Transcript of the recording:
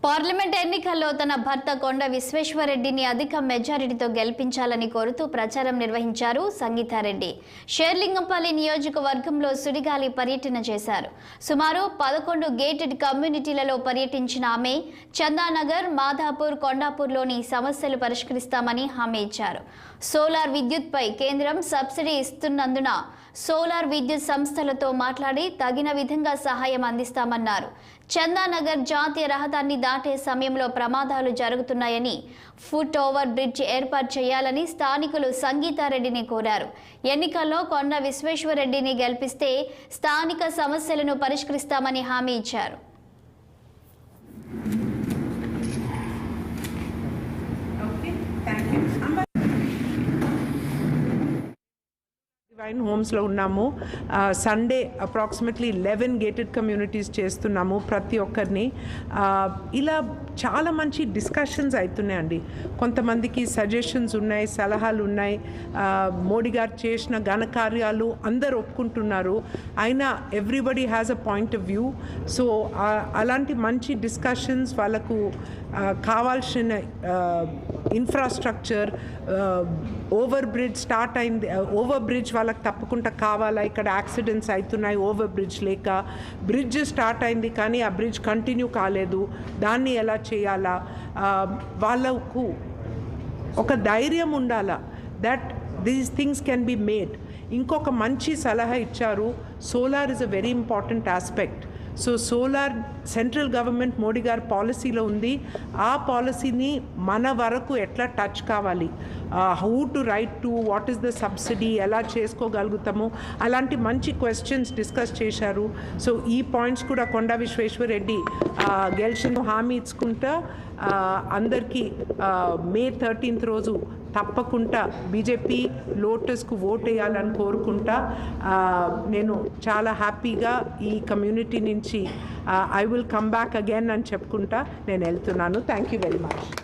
Parliament ఎన్నికల్లో తన భర్త కొండ విశ్వేశ్వరరెడ్డిని అధిక మెజారిటీతో గెలిపించాలని కోరుతూ ప్రచారం నిర్వహించారు సంగీతారెడ్డి. షేర్లింగంపల్లి నియోజకవర్గంలో సుడిగాలి పర్యటన చేశారు. సుమారు 11 గేటెడ్ కమ్యూనిటీలలో పర్యటించిన ఆమె చందానగర్, మాధాపూర్, కొండాపూర్లోని సమస్యలు పరిష్కరిస్తామని హామీ ఇచ్చారు. సోలార్ విద్యుత్పై కేంద్రం సబ్సిడీ ఇస్తున్నందున సోలార్ విద్యుత్ సంస్థలతో మాట్లాడి తగిన విధంగా సహాయం అందిస్తామన్నారు. చందానగర్ జాతీయ రహదారిని దాటే సమయంలో ప్రమాదాలు జరుగుతున్నాయని ఫుట్ ఓవర్ బ్రిడ్జ్ ఏర్పాటు చేయాలని స్థానికులు సంగీతారెడ్డిని కోరారు. ఎన్నికల్లో కొండ విశ్వేశ్వరరెడ్డిని గెలిపిస్తే స్థానిక సమస్యలను పరిష్కరిస్తామని హామీ ఇచ్చారు. డివైన్ హోమ్స్లో ఉన్నాము. సండే అప్రాక్సిమేట్లీ 11 గేటెడ్ కమ్యూనిటీస్ చేస్తున్నాము. ప్రతి ఒక్కరిని ఇలా చాలా మంచి డిస్కషన్స్ అవుతున్నాయండి. కొంతమందికి సజెషన్స్ ఉన్నాయి, సలహాలు ఉన్నాయి. మోడీ గారు చేసిన ఘనకార్యాలు అందరు ఒప్పుకుంటున్నారు. అయినా everybody has a point of view. So అలాంటి మంచి డిస్కషన్స్, వాళ్ళకు కావాల్సిన ఇన్ఫ్రాస్ట్రక్చర్, ఓవర్ బ్రిడ్జ్ స్టార్ట్ అయింది. ఓవర్ బ్రిడ్జ్ వాళ్ళకి తప్పకుండా కావాలా, ఇక్కడ యాక్సిడెంట్స్ అవుతున్నాయి ఓవర్ బ్రిడ్జ్ లేక. బ్రిడ్జ్ స్టార్ట్ అయింది కానీ ఆ బ్రిడ్జ్ కంటిన్యూ కాలేదు, దాన్ని ఎలా చేయాలా, వాళ్ళకు ఒక ధైర్యం ఉండాలా that these things can be made. ఇంకొక మంచి సలహా ఇచ్చారు, solar is a very important aspect. So solar central government Modi గారి పాలసీలో ఉంది. ఆ పాలసీని మన వరకు ఎట్లా టచ్ కావాలి, how to right to, what is the subsidy, ఎలా చేసుకోగలుగుతాము, అలాంటి మంచి క్వశ్చన్స్ డిస్కస్ చేశారు. సో ఈ పాయింట్స్ కూడా కొండ విశ్వేశ్వరరెడ్డి గెలిచిన హామీ ఇచ్చుకుంటా అందరికీ మే 13th రోజు తప్పకుండా బీజేపీ లోటస్కు ఓట్ వేయాలని కోరుకుంటా. నేను చాలా హ్యాపీగా ఈ కమ్యూనిటీ నుంచి I will come back again అని చెప్పుకుంటా నేను వెళ్తున్నాను. Thank you very much.